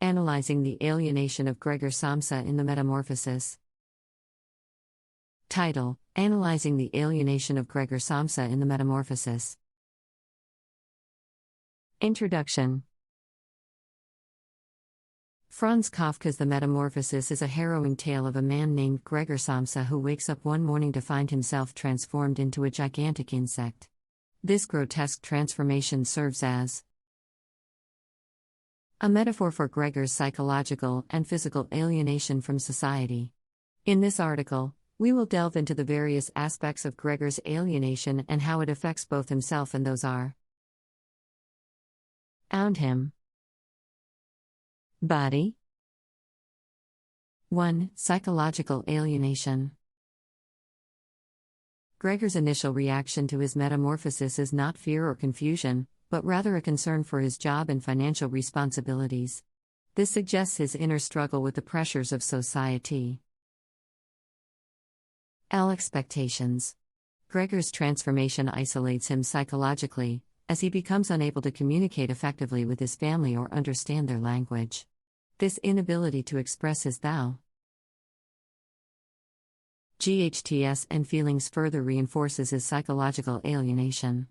Analyzing the Alienation of Gregor Samsa in the Metamorphosis. Title: Analyzing the Alienation of Gregor Samsa in the Metamorphosis. Introduction. Franz Kafka's The Metamorphosis is a harrowing tale of a man named Gregor Samsa who wakes up one morning to find himself transformed into a gigantic insect. This grotesque transformation serves as a metaphor for Gregor's psychological and physical alienation from society. In this article, we will delve into the various aspects of Gregor's alienation and how it affects both himself and those around him. Body 1. Psychological alienation. Gregor's initial reaction to his metamorphosis is not fear or confusion, but rather a concern for his job and financial responsibilities. This suggests his inner struggle with the pressures of society. Expectations. Gregor's transformation isolates him psychologically, as he becomes unable to communicate effectively with his family or understand their language. This inability to express his GHTS and feelings further reinforces his psychological alienation.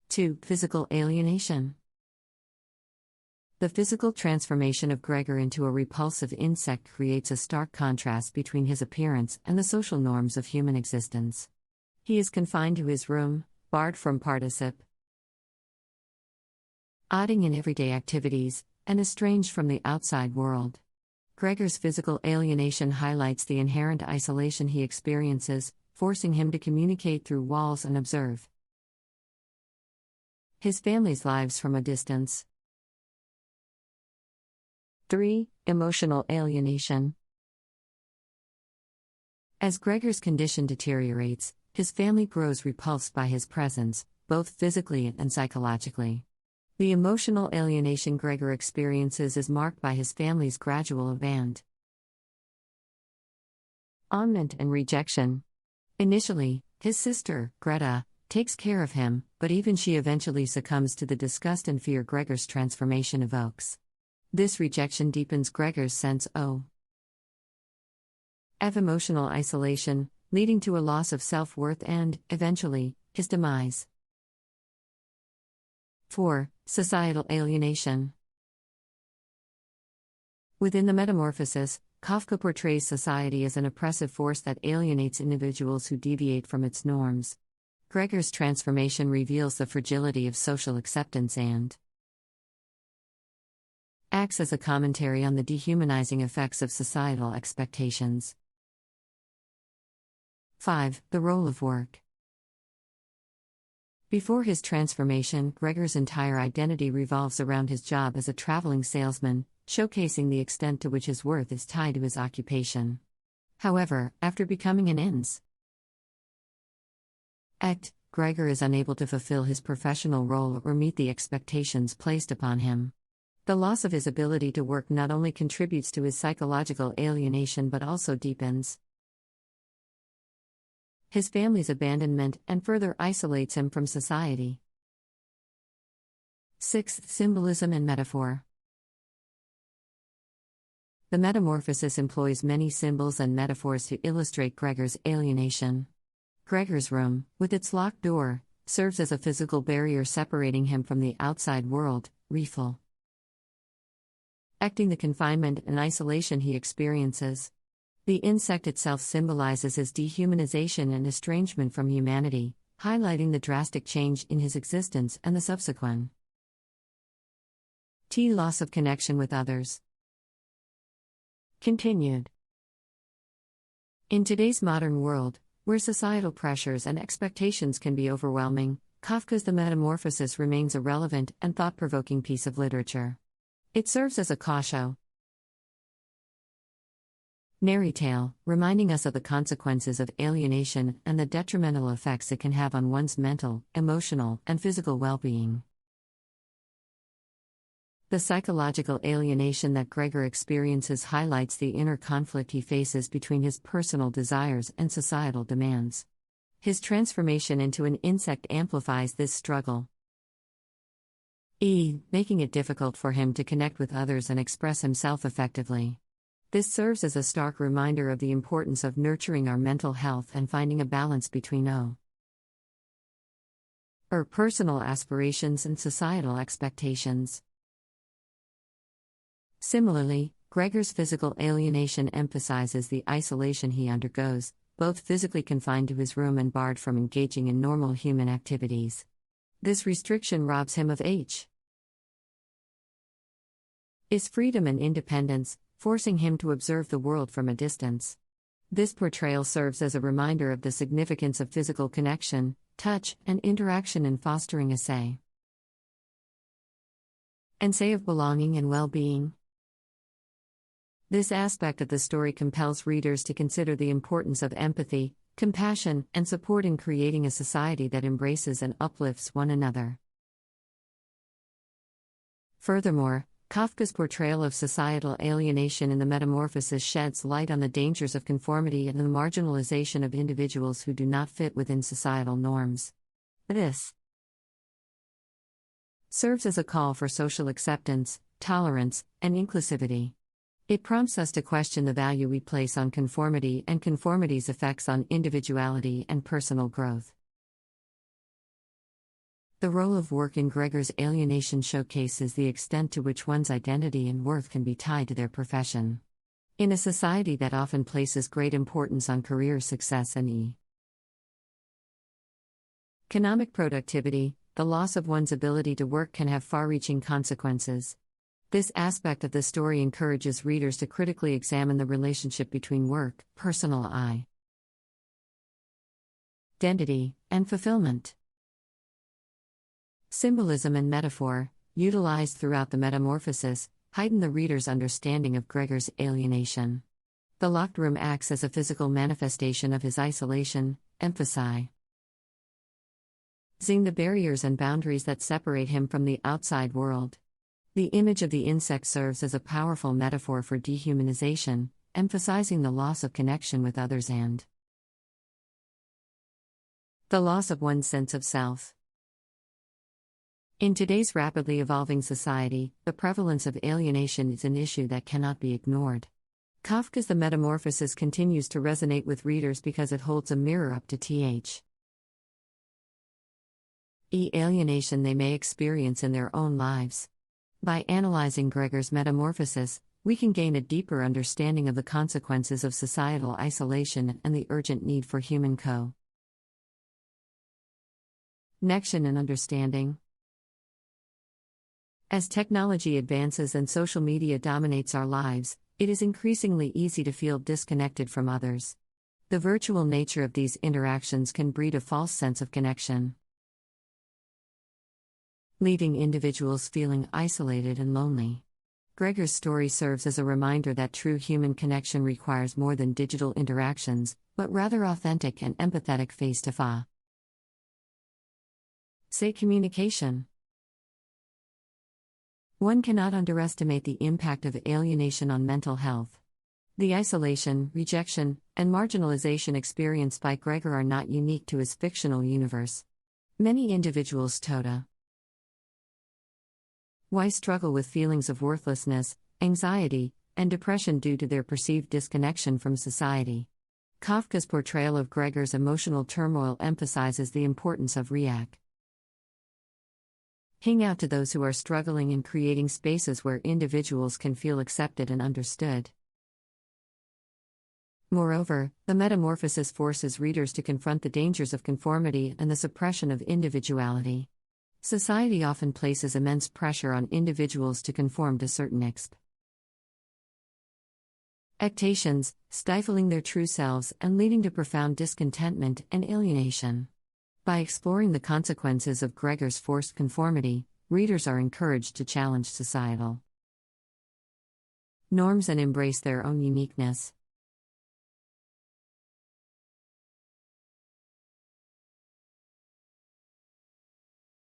2. Physical alienation. The physical transformation of Gregor into a repulsive insect creates a stark contrast between his appearance and the social norms of human existence. He is confined to his room, barred from participating in everyday activities, and estranged from the outside world. Gregor's physical alienation highlights the inherent isolation he experiences, forcing him to communicate through walls and observe his family's lives from a distance. 3. Emotional alienation. As Gregor's condition deteriorates, his family grows repulsed by his presence, both physically and psychologically. The emotional alienation Gregor experiences is marked by his family's gradual abandonment and rejection. Initially, his sister, Greta, takes care of him, but even she eventually succumbs to the disgust and fear Gregor's transformation evokes. This rejection deepens Gregor's sense of emotional isolation, leading to a loss of self-worth and, eventually, his demise. 4. Societal alienation. Within the Metamorphosis, Kafka portrays society as an oppressive force that alienates individuals who deviate from its norms. Gregor's transformation reveals the fragility of social acceptance and acts as a commentary on the dehumanizing effects of societal expectations. 5. The role of work. Before his transformation, Gregor's entire identity revolves around his job as a traveling salesman, showcasing the extent to which his worth is tied to his occupation. However, after becoming an insect, Gregor is unable to fulfill his professional role or meet the expectations placed upon him. The loss of his ability to work not only contributes to his psychological alienation but also deepens his family's abandonment and further isolates him from society. 6. Symbolism and metaphor. The Metamorphosis employs many symbols and metaphors to illustrate Gregor's alienation. Gregor's room, with its locked door, serves as a physical barrier separating him from the outside world, reflecting the confinement and isolation he experiences. The insect itself symbolizes his dehumanization and estrangement from humanity, highlighting the drastic change in his existence and the subsequent loss of connection with others. Continued. In today's modern world, where societal pressures and expectations can be overwhelming, Kafka's The Metamorphosis remains a relevant and thought-provoking piece of literature. It serves as a cautionary tale, reminding us of the consequences of alienation and the detrimental effects it can have on one's mental, emotional, and physical well-being. The psychological alienation that Gregor experiences highlights the inner conflict he faces between his personal desires and societal demands. His transformation into an insect amplifies this struggle. Making it difficult for him to connect with others and express himself effectively. This serves as a stark reminder of the importance of nurturing our mental health and finding a balance between our personal aspirations and societal expectations. Similarly, Gregor's physical alienation emphasizes the isolation he undergoes, both physically confined to his room and barred from engaging in normal human activities. This restriction robs him of his freedom and independence, forcing him to observe the world from a distance. This portrayal serves as a reminder of the significance of physical connection, touch, and interaction in fostering a sense of belonging and well-being. This aspect of the story compels readers to consider the importance of empathy, compassion, and support in creating a society that embraces and uplifts one another. Furthermore, Kafka's portrayal of societal alienation in the Metamorphosis sheds light on the dangers of conformity and the marginalization of individuals who do not fit within societal norms. This serves as a call for social acceptance, tolerance, and inclusivity. It prompts us to question the value we place on conformity and conformity's effects on individuality and personal growth. The role of work in Gregor's alienation showcases the extent to which one's identity and worth can be tied to their profession. In a society that often places great importance on career success and economic productivity, the loss of one's ability to work can have far-reaching consequences. This aspect of the story encourages readers to critically examine the relationship between work, personal identity, and fulfillment. Symbolism and metaphor, utilized throughout the Metamorphosis, heighten the reader's understanding of Gregor's alienation. The locked room acts as a physical manifestation of his isolation, emphasizing the barriers and boundaries that separate him from the outside world. The image of the insect serves as a powerful metaphor for dehumanization, emphasizing the loss of connection with others and the loss of one's sense of self. In today's rapidly evolving society, the prevalence of alienation is an issue that cannot be ignored. Kafka's The Metamorphosis continues to resonate with readers because it holds a mirror up to the alienation they may experience in their own lives. By analyzing Gregor's Metamorphosis, we can gain a deeper understanding of the consequences of societal isolation and the urgent need for human connection and understanding. As technology advances and social media dominates our lives, it is increasingly easy to feel disconnected from others. The virtual nature of these interactions can breed a false sense of connection, leaving individuals feeling isolated and lonely. Gregor's story serves as a reminder that true human connection requires more than digital interactions, but rather authentic and empathetic face-to-face communication. One cannot underestimate the impact of alienation on mental health. The isolation, rejection, and marginalization experienced by Gregor are not unique to his fictional universe. Many individuals struggle with feelings of worthlessness, anxiety, and depression due to their perceived disconnection from society. Kafka's portrayal of Gregor's emotional turmoil emphasizes the importance of reaching out to those who are struggling and creating spaces where individuals can feel accepted and understood. Moreover, the Metamorphosis forces readers to confront the dangers of conformity and the suppression of individuality. Society often places immense pressure on individuals to conform to certain expectations, stifling their true selves and leading to profound discontentment and alienation. By exploring the consequences of Gregor's forced conformity, readers are encouraged to challenge societal norms and embrace their own uniqueness.